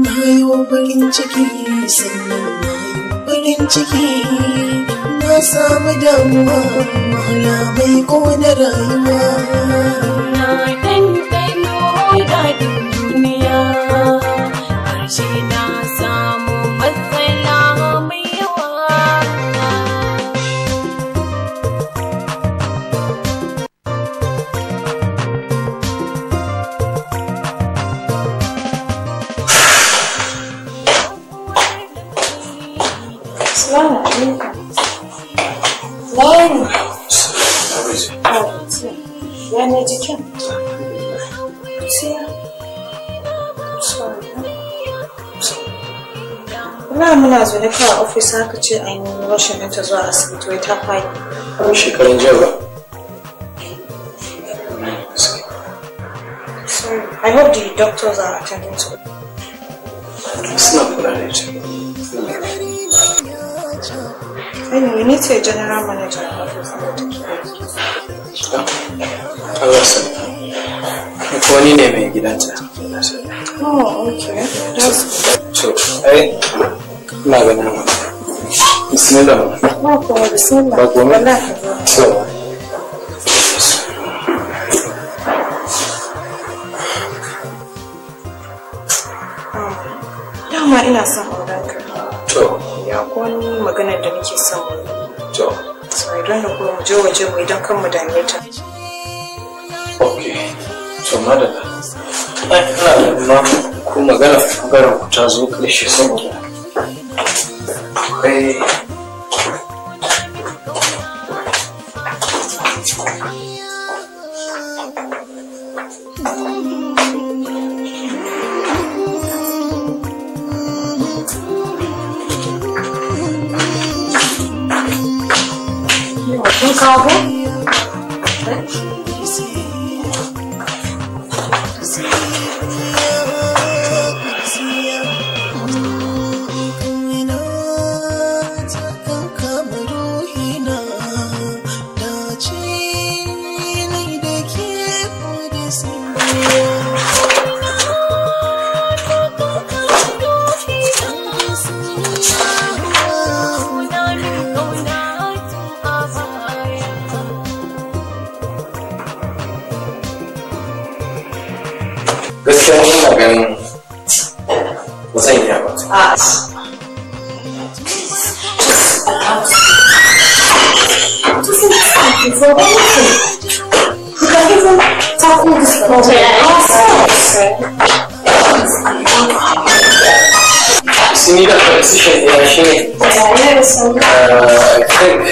Na yi farin ciki sannan na yi farin ciki na samu damuwa wahala mai kona rayuwa. Na ɗanɗano daɗin duniya ƙarshe na samu matsala mai yawa. Assalamu alaikum. Wani. Ya ne jikin? Ina muna zaune kawai a ofis haka ce an yi rashin ɗinta zuwa asibiti wai ta faɗi. Wani shekarun jiya ba? Sorry. I hope the doctors are attending to it. Suna kula da ita. Anyway, ni ce general manager of office. Allah sani. Ko wani ne mai gidanta. Oh, okay. That's So, ina ganin bismillah. ba kuma bismillah. Ba komai. Wallahi. So, Dama ina son auren ka. to, Ya ko wani maganar da nake son mu. to, Sorry, don da kuma mu je waje mu idan kan mu dame ta. okay. So, madalla. Ina ganin ma ko magana ɓangaren ku ta zo ƙarshe saboda akwai Kun kawo? gaskiya ina ganin ba zan iya ba. See, the position is I think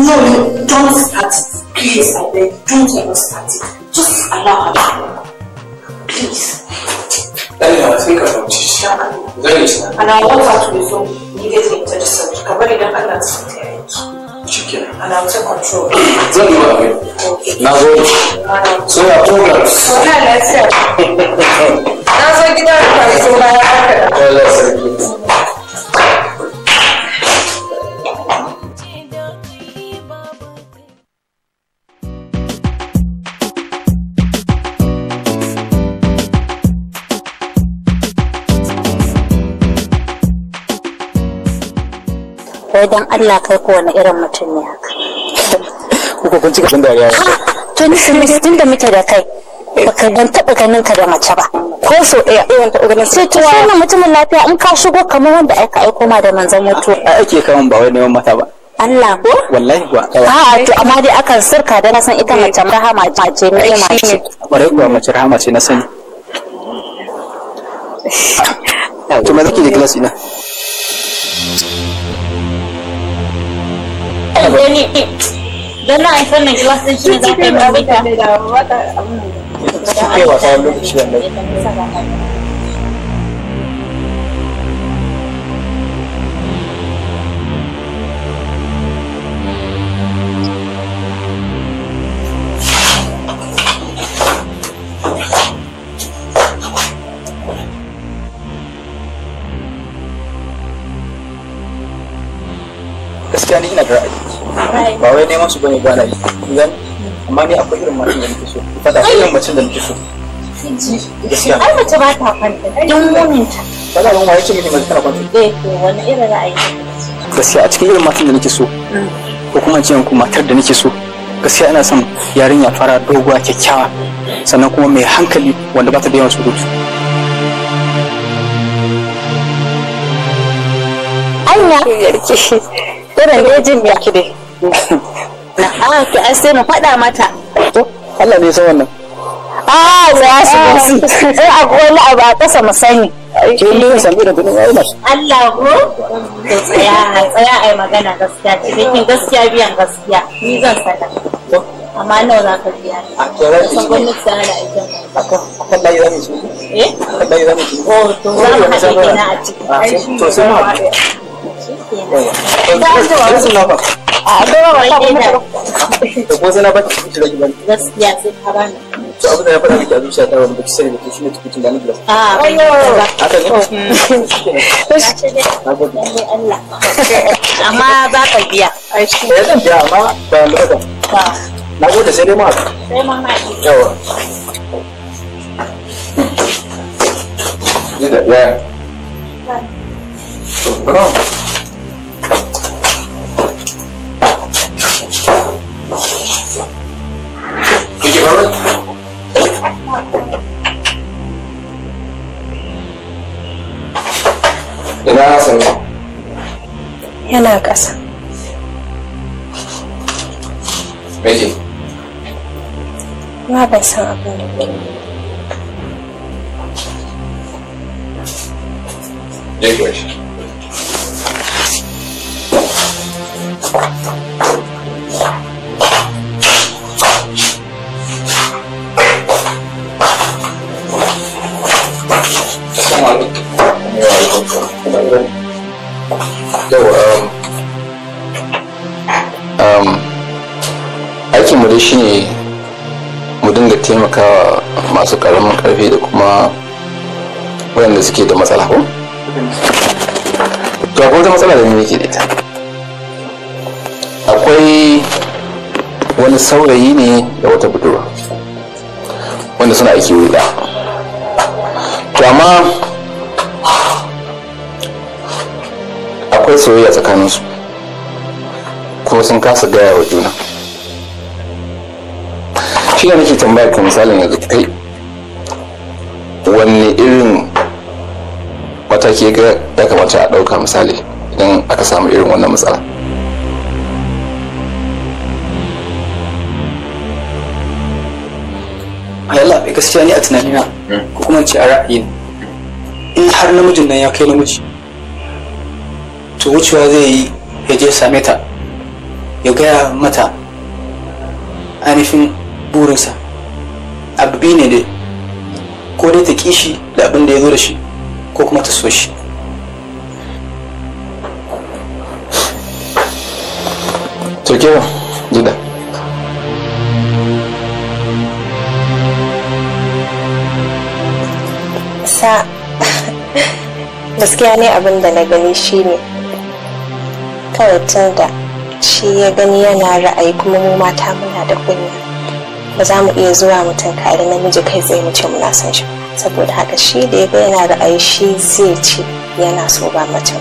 No, don't start it. Please, I beg, don't ever start it. Just allow her. Please. I think about it. Very soon. And I want her to resume immediately into the subject. I've already done that Chicken. and I'll take control. Don't do it. Okay. Now go. So I told her. So now let's see. That's why you don't so bad. Well, let's wai dan Allah kai ko wani irin mutum ne haka kuka kun cika bin dariya to ni sun da muke da kai baka ban taba ganin ka da mace ba ko so ɗaya sai to wannan mutumin lafiya in ka shigo kamar wanda aka aiko ma da manzon mutuwa ake kaman ba wai neman mata ba Allah ko wallahi kuwa a'a to amma dai akan sirka da na san ita mace rahama ce ne ma ce bare kuwa mace rahama ce na sani to me zaki da class ina dan na haifar mai class din shi ne za ka yi mabita kai wasa lokaci da nan gaskiya ni ina da ra'ayi ba wai neman su bane ba na yi idan amma ni akwai irin macin da nake so fada irin macin da nake so ai mace ba ta kwanta don muninta ba za mu ma yace miki mace tana kwanta to wani irin ra'ayi gaskiya a cikin irin matan da nake so ko kuma ce ku matar da nake so gaskiya ina son yarinya fara doguwa kyakkyawa sannan kuma mai hankali wanda ba ta da yawan surutu anya yarki irin da jin ya kide na to ai sai mu faɗa mata to Allah ne ya san wannan za su sai abu wani abu a ƙasa mu sani ke ne san irin tunan yayi mashi Allah ko to tsaya ai magana gaskiya cikin gaskiya biyan gaskiya ni zan saka amma nawa za ka biya a to rai san gwamnati tana da aikin akan layi zamu ci akan layi zamu ci to za mu haɗe gina a ciki to sai mu haɗu a dora wa kai da ko sai na baki kike rage bani gaskiya sai ka bani to abin da ya fara miki a zuciya ta wanda kike sani da shine tukutin da nake da haka ne Allah amma za ka biya ya zan biya amma ba lura na gode sai dai ma sai ma haɗi yawa ni da ya ina sami yana ƙasa. meji Na ban san abin da ke. je ki wace aikinmu dai shine mu dinga taimakawa masu karamin karfi da kuma wayanda suke da matsala ko? to akwai wata matsala da ne ke da ita akwai wani saurayi ne da wata budurwa wanda suna aiki wuri ɗaya to amma akwai soyayya tsakaninsu kuma sun kasa gaya wa juna shi ne nake tambaya ka misalin yanzu kai wanne irin mataki ya kamata a ɗauka misali idan aka samu irin wannan matsala yalla bai gaskiya ni a tunanina ko kuma ce a ra'ayi in har namijin nan ya kai namiji to wucewa zai yi ya je same ta ya gaya mata ainihin burinsa abu biyu ne dai ko dai ta kishi da abin da ya zo da shi ko kuma ta so shi to kewa jida Sa gaskiya ne abin da na gani shine kawai tun da shi ya gani yana ra'ayi kuma mu mata muna da kunya ba za mu iya zuwa mutum kare namiji kai tsaye mu ce muna son shi saboda haka shi da ya ga yana ra'ayi shi zai ce yana so ba mace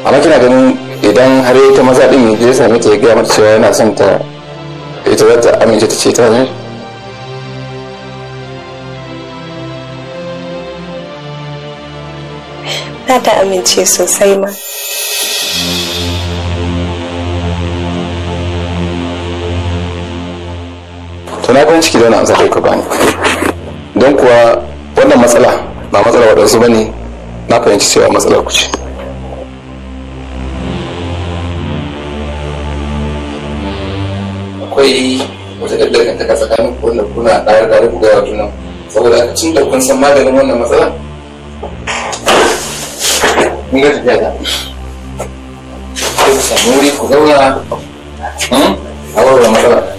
amma kina ganin idan har ita maza din ya same ta ya gaya mata cewa yana son ta ita za ta amince ta ce ta ne na ta amince sosai ma to na farin ciki da wani amsa da ka bani don kuwa wannan matsala ba matsala waɗansu ba ne na fahimci cewa matsalar ku ce akwai wata ɗaɗɗar ta tsakanin ku wanda kuna ɗare ku gaya wa juna saboda a cin da kun san maganin wannan matsala mun ga tafiya ta sai ku samu wuri ku zauna a warware matsala